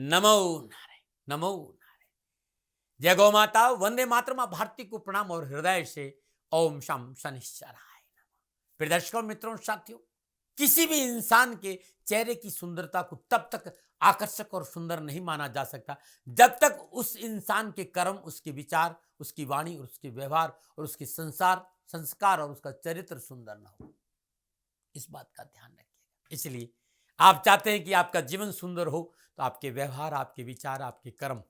नमो नारायण, नमो नारायण। जय गौ माता, वंदे मातरम। भारती को प्रणाम और हृदय से ओम शम शनिश्चराय नमः। प्रिय दर्शकों, मित्रों, साथियों, किसी भी इंसान के चेहरे की सुंदरता को तब तक आकर्षक और सुंदर नहीं माना जा सकता जब तक उस इंसान के कर्म, उसके विचार, उसकी वाणी और उसके व्यवहार और उसके संस्कार और उसका चरित्र सुंदर ना हो। इस बात का ध्यान रखिएगा। इसलिए आप चाहते हैं कि आपका जीवन सुंदर हो तो आपके व्यवहार, आपके विचार, आपके कर्म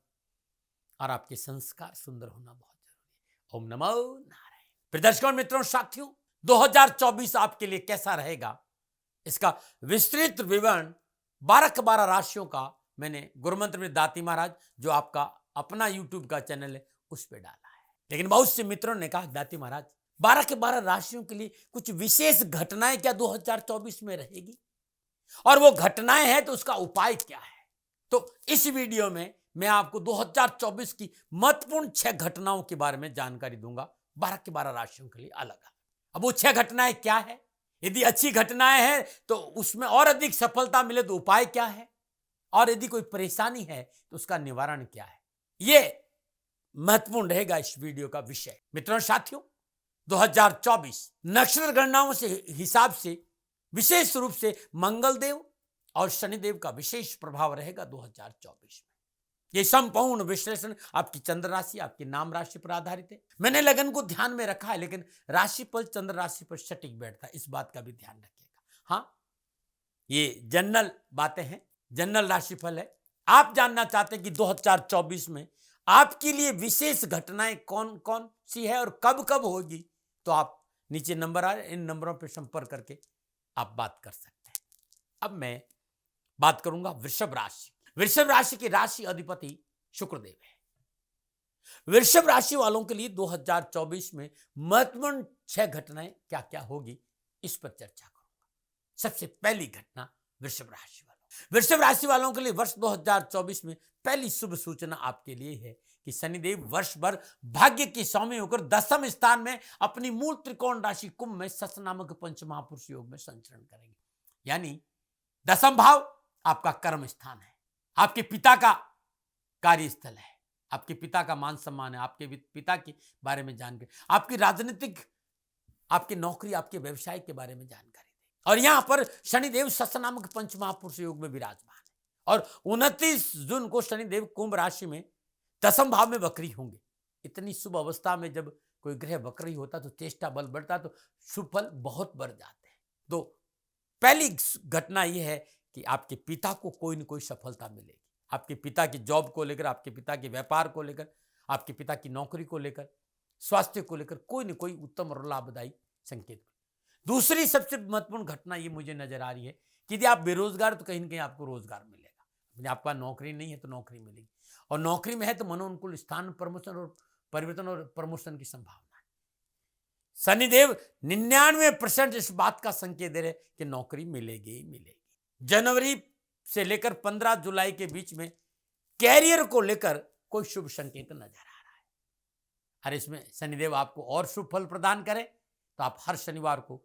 और आपके संस्कार सुंदर होना बहुत जरूरी है। ओम नमो नारायण। प्रिय दर्शकों, मित्रों, साथियों, 2024 आपके लिए कैसा रहेगा, इसका विस्तृत विवरण 12 के 12 राशियों का मैंने गुरुमंत्र में दाती महाराज, जो आपका अपना यूट्यूब का चैनल है, उस पर डाला है। लेकिन बहुत से मित्रों ने कहा, दाती महाराज, 12 के 12 राशियों के लिए कुछ विशेष घटनाएं क्या 2024 में रहेगी, और वो घटनाएं हैं तो उसका उपाय क्या है। तो इस वीडियो में मैं आपको 2024 की महत्वपूर्ण 6 घटनाओं के बारे में जानकारी दूंगा, 12 के 12 राशियों के लिए अलग अलग। अब वो 6 घटनाएं क्या है, यदि अच्छी घटनाएं हैं तो उसमें और अधिक सफलता मिले तो उपाय क्या है, और यदि कोई परेशानी है तो उसका निवारण क्या है, ये महत्वपूर्ण रहेगा इस वीडियो का विषय। मित्रों, साथियों, 2024 नक्षत्र गणनाओं से हिसाब से विशेष रूप से मंगलदेव और शनिदेव का विशेष प्रभाव रहेगा 2024 में। यह संपूर्ण विश्लेषण आपकी चंद्र राशि, आपकी नाम राशि पर आधारित है। मैंने लगन को ध्यान में रखा है, लेकिन राशिफल चंद्र राशि पर सटीक बैठता है, इस बात का भी ध्यान रखिएगा। हाँ, ये जनरल बातें हैं, जनरल राशिफल है। आप जानना चाहते हैं कि 2024 में आपके लिए विशेष घटनाएं कौन कौन सी है और कब कब होगी, तो आप नीचे नंबर आ रहे, इन नंबरों पर संपर्क करके आप बात कर सकते हैं। अब मैं बात करूंगा वृषभ राशि। वृषभ राशि की राशि अधिपति शुक्रदेव है। वृषभ राशि वालों के लिए 2024 में महत्वपूर्ण 6 घटनाएं क्या क्या होगी, इस पर चर्चा करूंगा। सबसे पहली घटना वृषभ राशि वालों, वृषभ राशि वालों के लिए वर्ष 2024 में पहली शुभ सूचना आपके लिए है कि शनिदेव वर्ष भर भाग्य के स्वामी होकर 10वें स्थान में अपनी मूल त्रिकोण राशि कुंभ में सस नामक पंच महापुरुष योग में संचरण करेंगे। यानी 10वां भाव आपका कर्म स्थान है, आपके पिता का कार्यस्थल है, आपके पिता का मान सम्मान है, आपके पिता के बारे में जानकारी, आपकी राजनीतिक, आपकी नौकरी, आपके व्यवसाय के बारे में जानकारी दें। और यहां पर शनिदेव सस नामक पंच महापुरुष योग में विराजमान है, और 29 जून को शनिदेव कुंभ राशि में 10वें भाव में वक्री होंगे। इतनी शुभ अवस्था में जब कोई ग्रह वक्री होता तो चेष्टा बल बढ़ता, तो शुभ फल बहुत बढ़ जाते हैं। तो पहली घटना यह है कि आपके पिता को कोई न कोई सफलता मिलेगी। आपके पिता की जॉब को लेकर, आपके पिता के व्यापार को लेकर, आपके पिता की नौकरी को लेकर, स्वास्थ्य को लेकर कोई न कोई उत्तम और लाभदायी संकेत। दूसरी सबसे महत्वपूर्ण घटना ये मुझे नजर आ रही है कि यदि आप बेरोजगार तो कहीं न कहीं आपको रोजगार मिलेगा। आपका नौकरी नहीं है तो नौकरी मिलेगी, और नौकरी में है तो मनोनुकूल स्थान प्रमोशन और परिवर्तन और प्रमोशन की संभावना है। शनिदेव 99% इस बात का संकेत दे रहे कि नौकरी मिलेगी ही मिलेगी। जनवरी से लेकर 15 जुलाई के बीच में कैरियर को लेकर कोई शुभ संकेत नजर आ रहा है। और इसमें शनिदेव आपको और शुभ फल प्रदान करें तो आप हर शनिवार को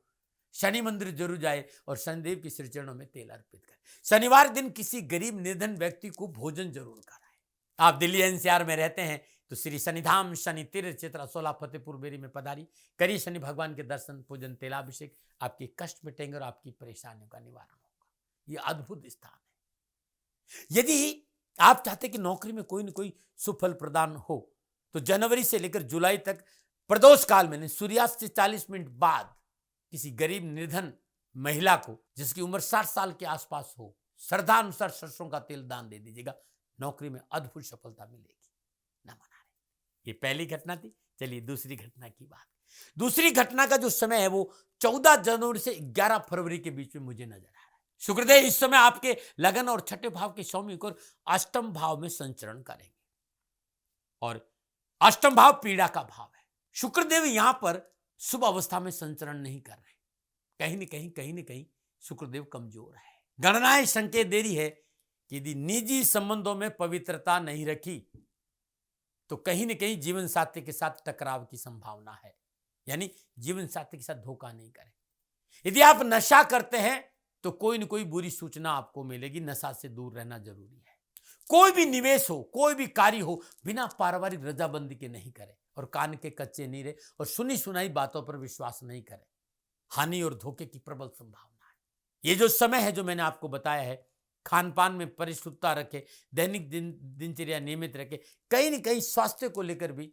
शनि मंदिर जरूर जाए और शनिदेव के श्री चरणों में तेल अर्पित करें। शनिवार दिन किसी गरीब निर्धन व्यक्ति को भोजन जरूर कराएं। आप दिल्ली एनसीआर में रहते हैं तो श्री शनिधाम शनि तीर्थ चित्रा 16 फतेहपुर बेरी में पधारी, करिए शनि भगवान के दर्शन, पूजन, तेलाभिषेक। आपके कष्ट मिटेंगे और आपकी परेशानियों का निवारण होगा। यह अद्भुत स्थान है। यदि आप चाहते कि नौकरी में कोई न कोई सुफल प्रदान हो तो जनवरी से लेकर जुलाई तक प्रदोष काल में सूर्यास्त से 40 मिनट बाद किसी गरीब निर्धन महिला को, जिसकी उम्र 60 साल के आसपास हो, श्रद्धानुसार सरसों का तेल दान दे दीजिएगा। नौकरी में अद्भुत सफलता मिलेगी। नमो नारायण। ये पहली घटना थी। चलिए दूसरी घटना की बात। दूसरी घटना का जो समय है वो 14 जनवरी से 11 फरवरी के बीच में मुझे नजर आ रहा है। शुक्रदेव इस समय आपके लगन और छठे भाव के स्वामी को 8वें भाव में संचरण करेंगे, और 8वां भाव पीड़ा का भाव है। शुक्रदेव यहां पर शुभ अवस्था में संचरण नहीं कर रहे। कहीं न कहीं शुक्रदेव कमजोर है। गणनाएं संकेत दे रही है कि यदि निजी संबंधों में पवित्रता नहीं रखी तो कहीं न कहीं जीवन साथी के साथ टकराव की संभावना है। यानी जीवन साथी के साथ धोखा नहीं करें। यदि आप नशा करते हैं तो कोई न कोई बुरी सूचना आपको मिलेगी। नशा से दूर रहना जरूरी है। कोई भी निवेश हो, कोई भी कार्य हो, बिना पारिवारिक रजाबंदी के नहीं करें और कान के कच्चे नहीं रहे और सुनी सुनाई बातों पर विश्वास नहीं करें। हानि और धोखे की प्रबल संभावना है। ये जो समय है जो मैंने आपको बताया है, खान पान में परिशुद्धता रखे, दैनिक दिनचर्या नियमित रखे, कहीं न कहीं स्वास्थ्य को लेकर भी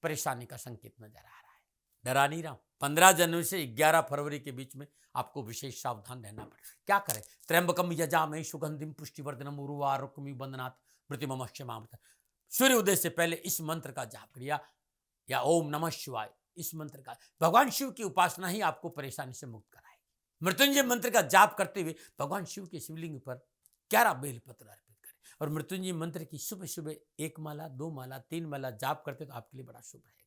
परेशानी का संकेत नजर आ रहा है। डरा नहीं रहा हूं। 15 जनवरी से 11 फरवरी के बीच में आपको विशेष सावधान रहना पड़ेगा। क्या करें? त्र्यंबकम यजामहे सुगंधिम पुष्टिवर्धनम उर्वारुकमिव बंधनात् मृत्युर्मोक्षमामृत। सूर्य उदय से पहले इस मंत्र का जाप करिए या ओम नमः शिवाय, इस मंत्र का। भगवान शिव की उपासना ही आपको परेशानी से मुक्त कराएगी। मृत्युंजय मंत्र का जाप करते हुए भगवान शिव के शिवलिंग पर 11 बेलपत्र अर्पित करें और मृत्युंजय मंत्र की सुबह सुबह 1 माला, 2 माला, 3 माला जाप करते तो आपके लिए बड़ा शुभ रहेगा।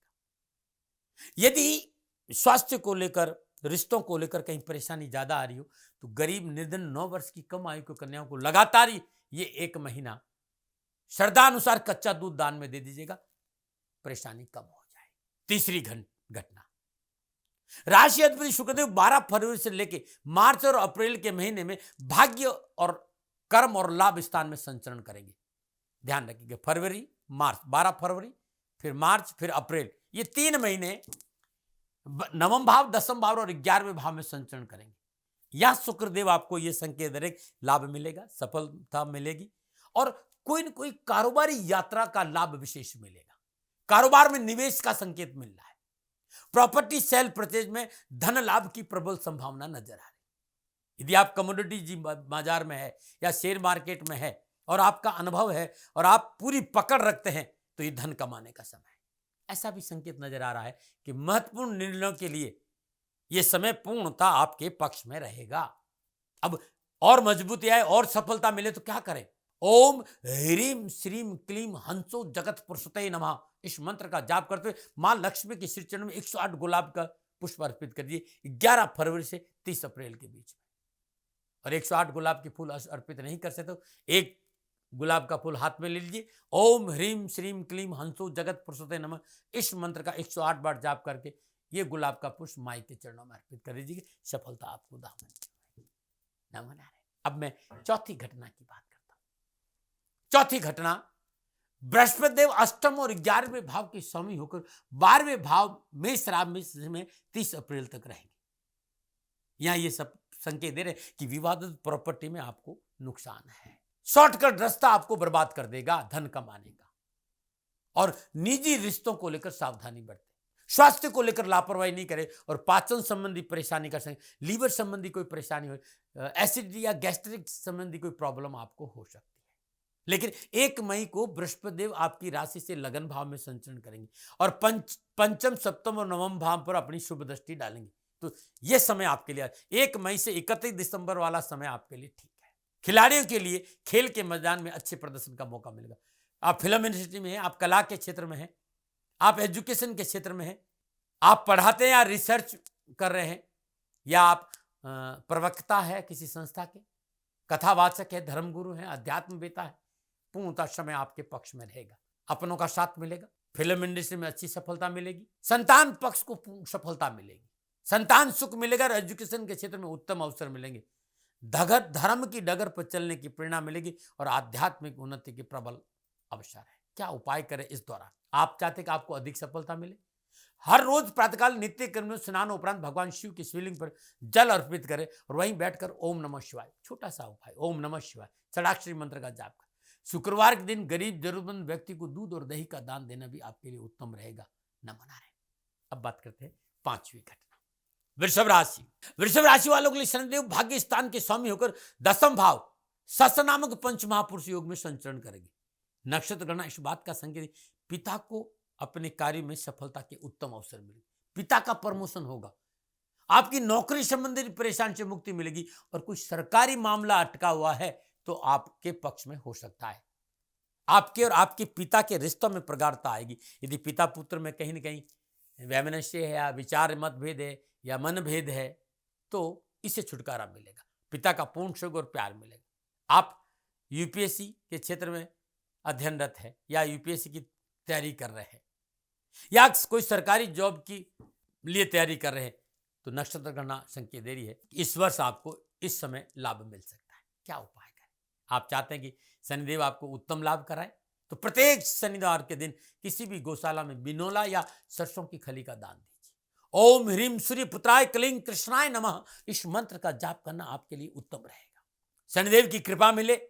यदि स्वास्थ्य को लेकर, रिश्तों को लेकर कहीं परेशानी ज्यादा आ रही हो तो गरीब, निर्धन, 9 वर्ष की कम आयु की कन्याओं को लगातार ये 1 महीना श्रद्धानुसार कच्चा दूध दान में दे दीजिएगा, परेशानी कम हो जाए। तीसरी घटना, राशि अधिपति शुक्रदेव 12 फरवरी से लेकर मार्च और अप्रैल के महीने में भाग्य और कर्म और लाभ स्थान में संचरण करेंगे। ध्यान रखिएगा, फरवरी, मार्च, 12 फरवरी, फिर मार्च, फिर अप्रैल, ये 3 महीने नवम भाव, दसम भाव और 11वें भाव में संचरण करेंगे। यह शुक्रदेव आपको यह संकेत दे रहे लाभ मिलेगा, सफलता मिलेगी और कोई न कोई कारोबारी यात्रा का लाभ विशेष मिलेगा। कारोबार में निवेश का संकेत मिल रहा है। प्रॉपर्टी सेल परचेज में धन लाभ की प्रबल संभावना नजर आ रही। यदि आप कमोडिटी बाजार में है या शेयर मार्केट में है और आपका अनुभव है और आप पूरी पकड़ रखते हैं तो ये धन कमाने का समय है। ऐसा भी संकेत नजर आ रहा है कि महत्वपूर्ण निर्णयों के लिए यह समय पूर्णतः आपके पक्ष में रहेगा। अब और मजबूती आए और सफलता मिले तो क्या करें? ओम ह्रीम श्रीम क्लीम हंसो जगत पुरुषते नमः, इस मंत्र का जाप करते हुए मां लक्ष्मी के श्री चरण में 108 गुलाब का पुष्प अर्पित कर दिए 11 फरवरी से 30 अप्रैल के बीच में। और 108 गुलाब के फूल अर्पित नहीं कर सकते तो एक गुलाब का फूल हाथ में ले लीजिए। ओम ह्रीम श्रीम क्लीम हंसो जगत पुरुषते नमः, इस मंत्र का 108 बार जाप करके ये गुलाब का पुष्प माई के चरणों में अर्पित कर दीजिए। सफलता आपको दामन नमन आ रहे। अब मैं चौथी घटना की बात करता हूं। चौथी घटना, बृहस्पति देव अष्टम और 11वें भाव के स्वामी होकर 12वें भाव मेष राशि में 30 अप्रैल तक रहेंगे। यहां ये सब संकेत दे रहे कि विवादित प्रॉपर्टी में आपको नुकसान है। शॉर्टकट रास्ता आपको बर्बाद कर देगा धन कमाने का। और निजी रिश्तों को लेकर सावधानी बरतें। स्वास्थ्य को लेकर लापरवाही नहीं करें और पाचन संबंधी परेशानी का संकेत, लीवर संबंधी कोई परेशानी हो, एसिडिटी या गैस्ट्रिक संबंधी कोई प्रॉब्लम आपको हो सकती है। लेकिन 1 मई को बृहस्पति देव आपकी राशि से लगन भाव में संचरण करेंगे और पंचम, सप्तम और नवम भाव पर अपनी शुभ दृष्टि डालेंगे। तो यह समय आपके लिए 1 मई से 31 दिसंबर वाला समय आपके लिए ठीक है। खिलाड़ियों के लिए खेल के मैदान में अच्छे प्रदर्शन का मौका मिलेगा। आप फिल्म इंडस्ट्री में हैं, आप कला के क्षेत्र में हैं, आप एजुकेशन के क्षेत्र में हैं, आप पढ़ाते हैं या रिसर्च कर रहे हैं, या आप प्रवक्ता है किसी संस्था के, कथावाचक है, धर्मगुरु है, अध्यात्मवेता है, पूर्णतः समय आपके पक्ष में रहेगा। अपनों का साथ मिलेगा। फिल्म इंडस्ट्री में अच्छी सफलता मिलेगी। संतान पक्ष को सफलता मिलेगी। संतान सुख मिलेगा और एजुकेशन के क्षेत्र में उत्तम अवसर मिलेंगे। धर्म की डगर पर चलने की प्रेरणा मिलेगी और आध्यात्मिक उन्नति के प्रबल अवसर है। क्या उपाय करें इस दौरान? आप चाहते कि आपको अधिक सफलता मिले? हर रोज प्रातःकाल नित्य कर्म में स्नान उपरांत भगवान शिव की शिवलिंग पर जल अर्पित करें और वहीं बैठकर ओम नमः शिवाय, छोटा सा उपाय, ओम नमः शिवाय षडाक्षरी मंत्र का जाप करें। शुक्रवार के दिन गरीब जरूरतमंद व्यक्ति को दूध और दही का दान देना भी आपके लिए उत्तम रहेगा। नमन आ रहे। अब बात करते हैं 5वीं घटना, वृषभ राशि। वृषभ राशि वालों के लिए शनिदेव भाग्य स्थान के स्वामी होकर 10th भाव सस नामक पंच महापुरुष योग में संचरण करेंगे। नक्षत्र गणना इस बात का संकेत, पिता को अपने कार्य में सफलता के उत्तम अवसर मिलेंगे। पिता का प्रमोशन होगा। आपकी नौकरी संबंधित परेशानी से मुक्ति मिलेगी और कोई सरकारी मामला अटका हुआ है तो आपके पक्ष में हो सकता है। आपके और आपके पिता के रिश्तों में प्रगाढ़ता आएगी। यदि पिता पुत्र में कहीं न कहीं वैमनस्य है या विचार मतभेद है या मनभेद है तो इससे छुटकारा मिलेगा। पिता का पूर्ण सहयोग और प्यार मिलेगा। आप यूपीएससी के क्षेत्र में अध्ययनरत है या यूपीएससी की तैयारी कर रहे हैं या कोई सरकारी जॉब की लिए तैयारी कर रहे हैं तो नक्षत्र गणना संकेत दे रही है इस वर्ष आपको इस समय लाभ मिल सकता है। क्या उपाय करें? आप चाहते हैं कि शनिदेव आपको उत्तम लाभ कराए, तो प्रत्येक शनिवार के दिन किसी भी गौशाला में बिनोला या सरसों की खली का दान दीजिए। ओम ह्रीम सूर्य पुत्राय क्लीं कृष्णाय नमः, इस मंत्र का जाप करना आपके लिए उत्तम रहेगा। शनिदेव की कृपा मिले।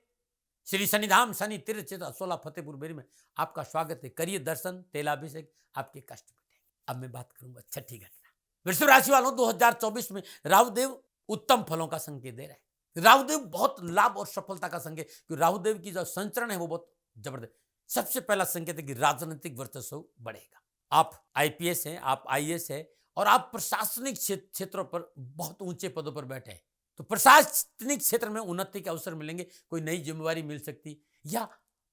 श्री शनिधाम शनि तीर्थ क्षेत्र 16 फतेहपुर बेरी में आपका स्वागत है। करिए दर्शन, तेलाभिषेक, आपके कष्ट मिटेंगे। अब मैं बात करूंगा छठी घटना। वृषभ राशि वालों, 2024 में राहुदेव उत्तम फलों का संकेत दे रहे हैं। राहुदेव बहुत लाभ और सफलता का संकेत, क्योंकि राहुदेव की जो संचरण है वो बहुत जबरदस्त। सबसे पहला संकेत है कि राजनीतिक वर्चस्व बढ़ेगा। आप आईपीएस हैं, आप आईएएस हैं और आप प्रशासनिक क्षेत्रों पर बहुत ऊंचे पदों पर बैठे हैं, तो प्रशासनिक क्षेत्र में उन्नति के अवसर मिलेंगे। कोई नई जिम्मेवारी मिल सकती, या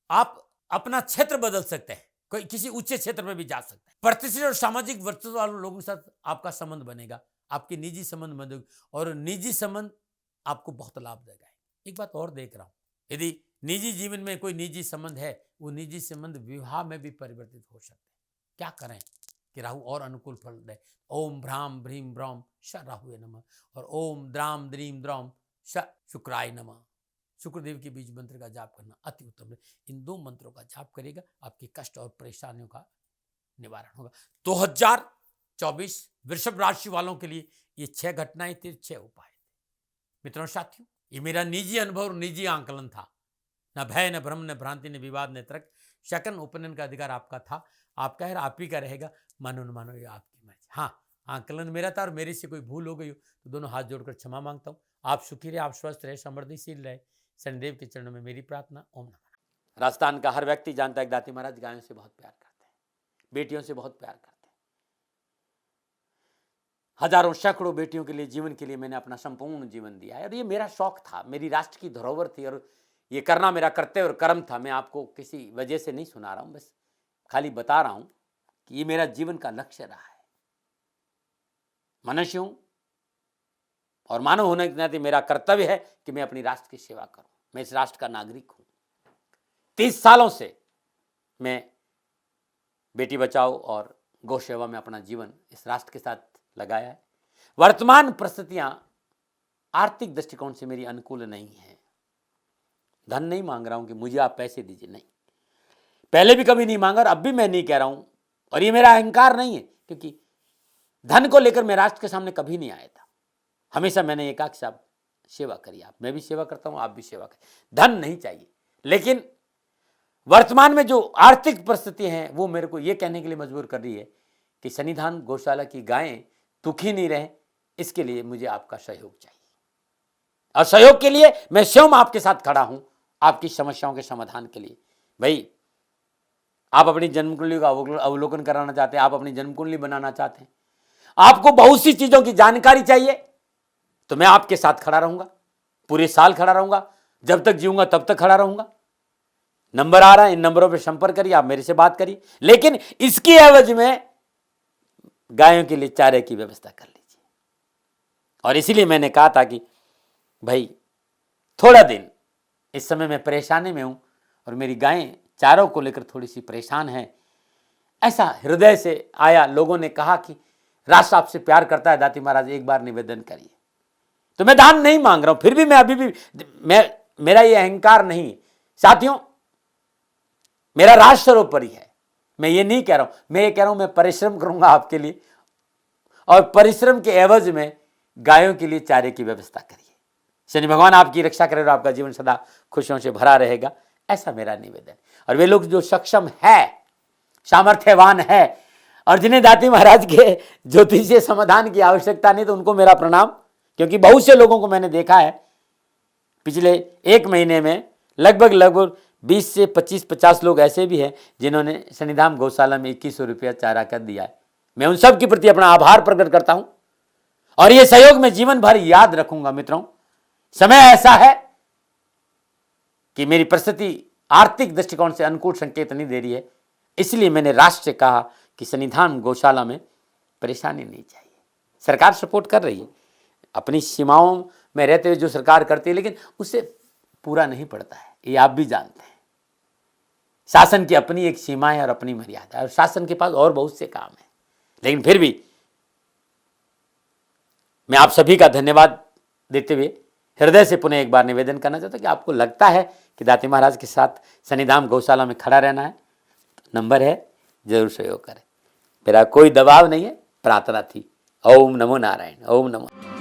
आप अपना क्षेत्र बदल सकते हैं, कोई किसी ऊंचे क्षेत्र में भी जा सकते हैं। प्रतिष्ठित और सामाजिक वर्चस्व वाले लोगों के साथ आपका संबंध बनेगा। आपके निजी संबंध बनेगा और निजी संबंध आपको बहुत लाभ देगा। एक बात और देख रहा हूं, यदि निजी जीवन में कोई निजी संबंध है, वो निजी संबंध विवाह में भी परिवर्तित हो सकते हैं। क्या करें कि राहु और अनुकूल फल दे। ओम भ्राम भ्रीम ब्रह्म श राहुए नमः और ओम द्राम द्रीम द्रौम श शुक्राय नमः। शुक्रदेव के बीज मंत्र का जाप करना अति उत्तम है। इन 2 मंत्रों का जाप करेगा, आपके कष्ट और परेशानियों का निवारण होगा। 2024 वृषभ राशि वालों के लिए ये 6 घटनाएं थी, 6 उपाय थे। मित्रों साथियों, ये मेरा निजी अनुभव और निजी आंकलन था। न भय, न भ्रम, न भ्रांति, न विवाद, न तर्क। सेकंड ओपिनियन का अधिकार आपका था, आपका है, आप ही का रहेगा। मानो न मानो ये आपकी मर्जी। हाँ, आंकलन मेरा था और मेरे से कोई भूल हो गई हो तो दोनों हाथ जोड़कर क्षमा मांगता हूँ। आप सुखी रहे, आप स्वस्थ रहे, समृद्धिशील रहे, शनिदेव के चरणों में मेरी प्रार्थना। ओम नमः। राजस्थान का हर व्यक्ति जानता है दाती महाराज गायों से बहुत प्यार करते हैं, बेटियों से बहुत प्यार करते हैं। हजारों सैकड़ों बेटियों के लिए, जीवन के लिए मैंने अपना संपूर्ण जीवन दिया है और ये मेरा शौक था, मेरी राष्ट्र की धरोहर थी और ये करना मेरा कर्तव्य और कर्म था। मैं आपको किसी वजह से नहीं सुना रहा हूं, बस खाली बता रहा हूं कि ये मेरा जीवन का लक्ष्य रहा है। मनुष्य हूं और मानव होने के नाते मेरा कर्तव्य है कि मैं अपनी राष्ट्र की सेवा करूं। मैं इस राष्ट्र का नागरिक हूं। 30 सालों से मैं बेटी बचाओ और गौ सेवा में अपना जीवन इस राष्ट्र के साथ लगाया है। वर्तमान परिस्थितियां आर्थिक दृष्टिकोण से मेरी अनुकूल नहीं है। धन नहीं मांग रहा हूं कि मुझे आप पैसे दीजिए, नहीं, पहले भी कभी नहीं मांगा और अब भी मैं नहीं कह रहा हूं। और ये मेरा अहंकार नहीं है, क्योंकि धन को लेकर मैं राष्ट्र के सामने कभी नहीं आया था। हमेशा मैंने ये कहा कि साहब सेवा करिए, आप, मैं भी सेवा करता हूं, आप भी सेवा करें, धन नहीं चाहिए। लेकिन वर्तमान में जो आर्थिक परिस्थिति है वो मेरे को ये कहने के लिए मजबूर कर रही है कि शनिधाम गौशाला की गायें दुखी नहीं रहे, इसके लिए मुझे आपका सहयोग चाहिए। और सहयोग के लिए मैं स्वयं आपके साथ खड़ा हूं, आपकी समस्याओं के समाधान के लिए। भाई, आप अपनी जन्म कुंडली का अवलोकन कराना चाहते हैं, आप अपनी जन्म कुंडली बनाना चाहते हैं, आपको बहुत सी चीजों की जानकारी चाहिए, तो मैं आपके साथ खड़ा रहूंगा, पूरे साल खड़ा रहूंगा, जब तक जीऊंगा तब तक खड़ा रहूंगा। नंबर आ रहा है, इन नंबरों पर संपर्क करिए, आप मेरे से बात करिए, लेकिन इसकी एवज में गायों के लिए चारे की व्यवस्था कर लीजिए। और इसीलिए मैंने कहा था कि भाई थोड़ा दिन इस समय मैं परेशानी में हूं और मेरी गायें चारों को लेकर थोड़ी सी परेशान है। ऐसा हृदय से आया, लोगों ने कहा कि राष्ट्र आपसे प्यार करता है दाती महाराज, एक बार निवेदन करिए। तो मैं दान नहीं मांग रहा हूं, फिर भी मैं अभी भी मेरा ये अहंकार नहीं साथियों, मेरा राष्ट्र सर्वोपरि है। मैं ये नहीं कह रहा हूं, मैं ये कह रहा हूं मैं परिश्रम करूंगा आपके लिए और परिश्रम के एवज में गायों के लिए चारे की व्यवस्था करिए। शनि भगवान आपकी रक्षा करे और आपका जीवन सदा खुशियों से भरा रहेगा, ऐसा मेरा निवेदन। और वे लोग जो सक्षम है, सामर्थ्यवान है और जिन्हें दाती महाराज के ज्योतिषीय समाधान की आवश्यकता नहीं, तो उनको मेरा प्रणाम। क्योंकि बहुत से लोगों को मैंने देखा है पिछले 1 महीने में, लगभग 20 से 25-50 लोग ऐसे भी हैं जिन्होंने शनिधाम गौशाला में 2100 रुपया चारा कर दिया है। मैं उन सब के प्रति अपना आभार प्रकट करता हूं और यह सहयोग मैं जीवन भर याद रखूंगा। मित्रों, समय ऐसा है कि मेरी परिस्थिति आर्थिक दृष्टिकोण से अनुकूल संकेत नहीं दे रही है, इसलिए मैंने राष्ट्र से कहा कि शनिधाम गौशाला में परेशानी नहीं चाहिए। सरकार सपोर्ट कर रही है, अपनी सीमाओं में रहते हुए जो सरकार करती है, लेकिन उससे पूरा नहीं पड़ता है, ये आप भी जानते हैं। शासन की अपनी एक सीमा है और अपनी मर्यादा है और शासन के पास और बहुत से काम है। लेकिन फिर भी मैं आप सभी का धन्यवाद देते हुए हृदय से पुनः एक बार निवेदन करना चाहता हूँ कि आपको लगता है कि दाती महाराज के साथ शनिधाम गौशाला में खड़ा रहना है, तो नंबर है, जरूर सहयोग करें। मेरा कोई दबाव नहीं है, प्रार्थना थी। ओम नमो नारायण। ओम नमो।